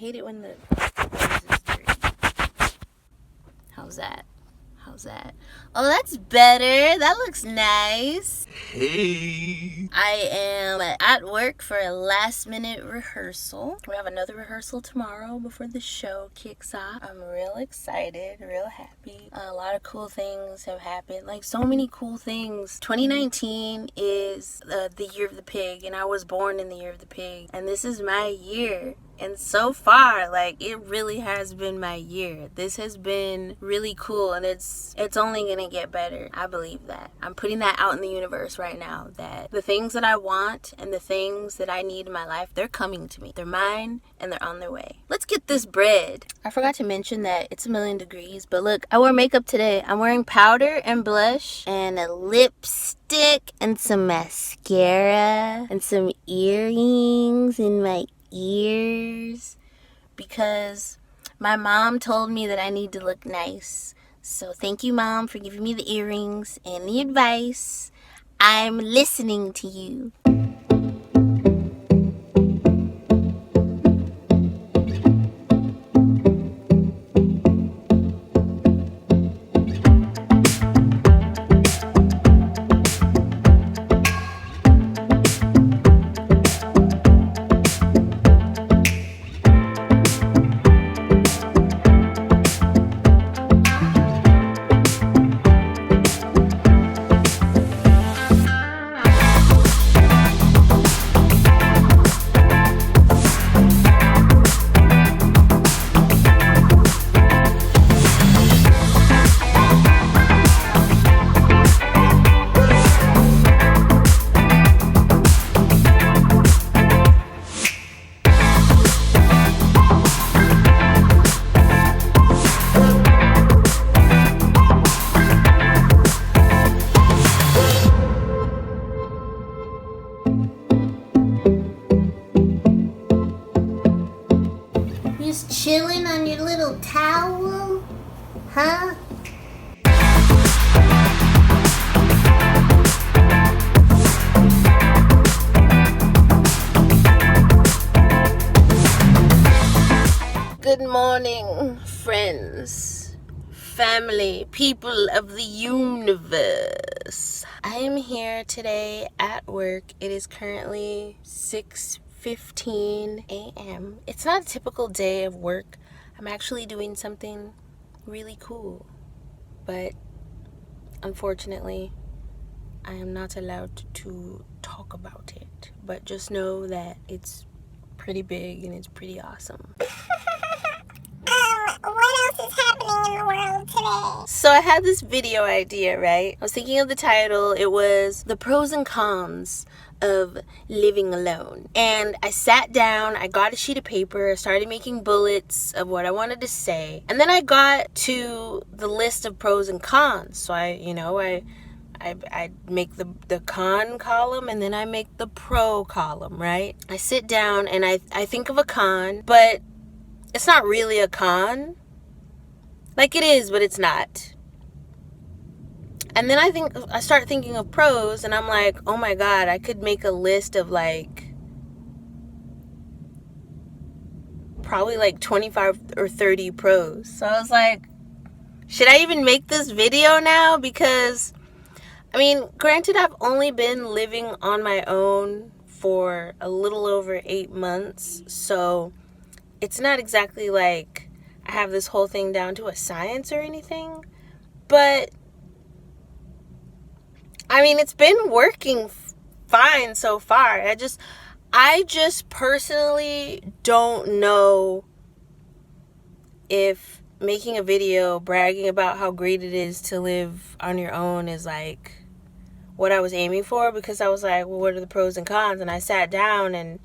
hate it when the nose is dirty. How's that? Oh, that's better. That looks nice. Hey. I am at work for a last minute rehearsal. We have another rehearsal tomorrow before the show kicks off. I'm real excited, real happy. A lot of cool things have happened. Like, so many cool things. 2019 is the year of the pig, and I was born in the year of the pig. And this is my year. And so far, like, it really has been my year. This has been really cool, and it's only gonna get better. I believe that. I'm putting that out in the universe right now, that the things that I want and the things that I need in my life, they're coming to me. They're mine, and they're on their way. Let's get this bread. I forgot to mention that it's a million degrees, but look, I wore makeup today. I'm wearing powder and blush and a lipstick and some mascara and some earrings in my ears because my mom told me that I need to look nice. So thank you, Mom, for giving me the earrings and the advice. I'm listening to you. Just chilling on your little towel? Huh? Good morning, friends, family, people of the universe. I am here today at work. It is currently 6:15 a.m. It's not a typical day of work. I'm actually doing something really cool, but unfortunately, I am not allowed to talk about it. But just know that it's pretty big and it's pretty awesome. What else is happening in the world today? So I had this video idea, right? I was thinking of the title. It was The Pros and Cons of Living Alone. And I sat down, I got a sheet of paper, started making bullets of what I wanted to say. And then I got to the list of pros and cons. So I make the con column and then I make the pro column, right? I sit down and I think of a con, but it's not really a con. Like, it is, but it's not. And then I start thinking of pros, and I'm like, oh my God, I could make a list of probably 25 or 30 pros. So I was like, should I even make this video now? Because, I mean, granted, I've only been living on my own for a little over 8 months. So it's not exactly like I have this whole thing down to a science or anything. But I mean, it's been working fine so far. I just personally don't know if making a video bragging about how great it is to live on your own is what I was aiming for, because I was like, well, what are the pros and cons? And I sat down and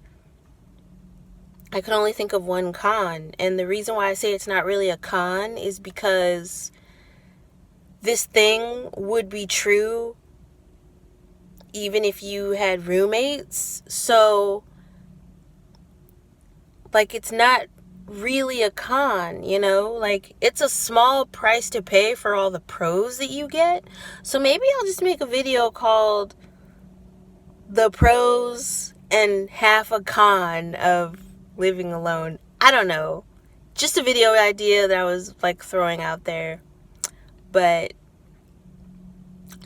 I could only think of one con. And the reason why I say it's not really a con is because this thing would be true even if you had roommates. So, it's not really a con, it's a small price to pay for all the pros that you get. So maybe I'll just make a video called The Pros and Half a Con of Living Alone. I don't know. Just a video idea that I was like throwing out there. But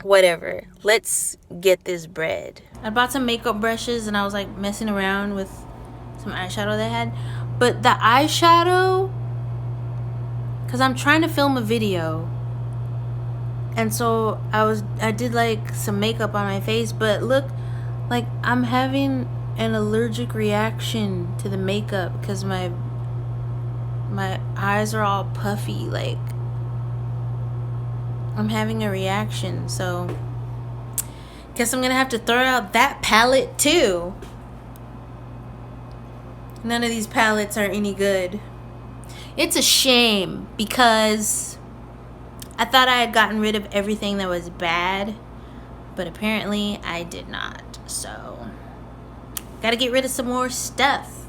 whatever. Let's get this bread. I bought some makeup brushes and I was like messing around with some eyeshadow they had. But the eyeshadow, because I'm trying to film a video, and so I did like some makeup on my face, but look, like I'm having an allergic reaction to the makeup because my eyes are all puffy. Like I'm having a reaction, so guess I'm gonna have to throw out that palette too. None of these palettes are any good. It's a shame because I thought I had gotten rid of everything that was bad, but apparently I did not. So gotta get rid of some more stuff.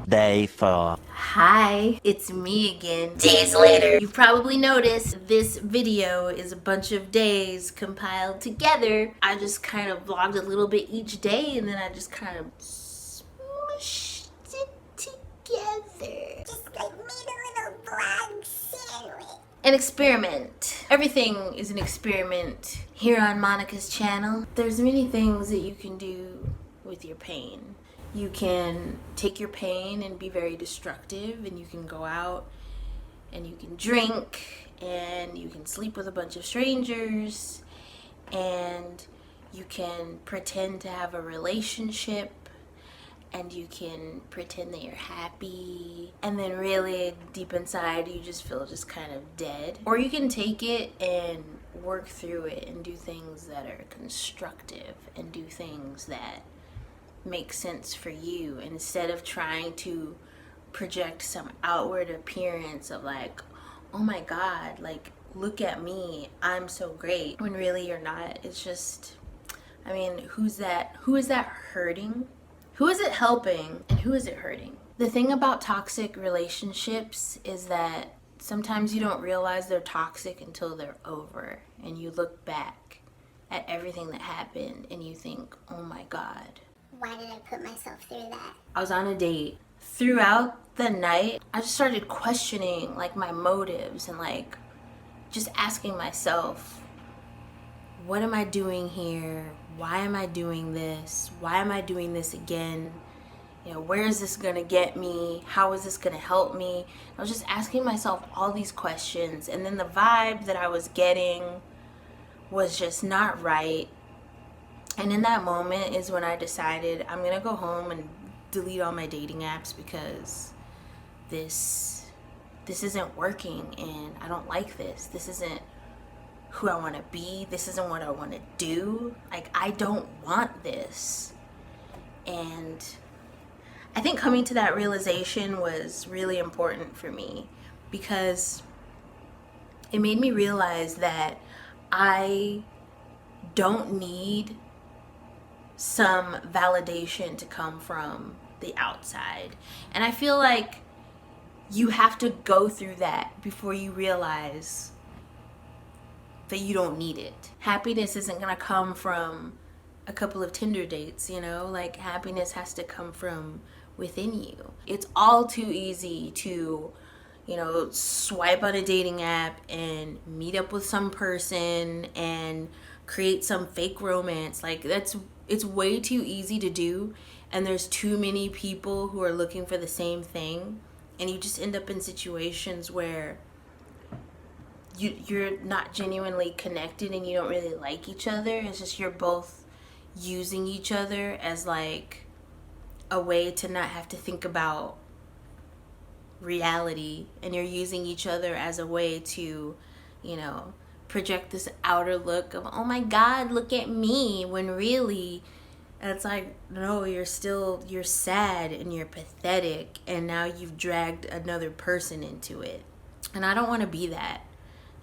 Day 4. Hi, it's me again. Days later. You've probably noticed this video is a bunch of days compiled together. I just kind of vlogged a little bit each day and then I just kind of smushed it together. Just like made a little vlog sandwich. An experiment. Everything is an experiment here on Monica's channel. There's many things that you can do with your pain. You can take your pain and be very destructive, and you can go out and you can drink and you can sleep with a bunch of strangers and you can pretend to have a relationship and you can pretend that you're happy, and then really deep inside you just feel just kind of dead. Or you can take it and work through it and do things that are constructive and do things that make sense for you, instead of trying to project some outward appearance of like, oh my god, like look at me, I'm so great, when really you're not. It's just, I mean, who is that hurting? Who is it helping and who is it hurting? The thing about toxic relationships is that sometimes you don't realize they're toxic until they're over and you look back at everything that happened and you think, oh my god, Why did I put myself through that? I was on a date. Throughout the night, I just started questioning like my motives and like just asking myself, what am I doing here? Why am I doing this? Why am I doing this again? You know, where is this gonna get me? How is this gonna help me? I was just asking myself all these questions, and then the vibe that I was getting was just not right. And in that moment is when I decided I'm gonna go home and delete all my dating apps because this isn't working and I don't like this. This isn't who I want to be. This isn't what I want to do. Like, I don't want this. And I think coming to that realization was really important for me because it made me realize that I don't need some validation to come from the outside. And I feel like you have to go through that before you realize that you don't need it. Happiness isn't gonna come from a couple of Tinder dates, you know? Like, happiness has to come from within you. It's all too easy to, you know, swipe on a dating app and meet up with some person and create some fake romance. Like, it's way too easy to do, and there's too many people who are looking for the same thing, and you just end up in situations where you're not genuinely connected and you don't really like each other. It's just you're both using each other as like a way to not have to think about reality, and you're using each other as a way to, you know, project this outer look of, oh my god, look at me, when really it's like, no, you're sad and you're pathetic, and now you've dragged another person into it. And I don't want to be that.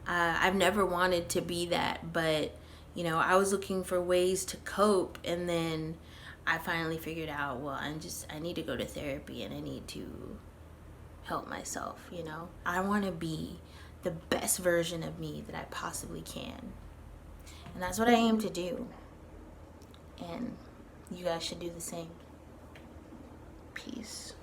I've never wanted to be that, but you know, I was looking for ways to cope, and then I finally figured out, well, I need to go to therapy and I need to help myself, you know? I want to be the best version of me that I possibly can. And that's what I aim to do. And you guys should do the same. Peace. piece.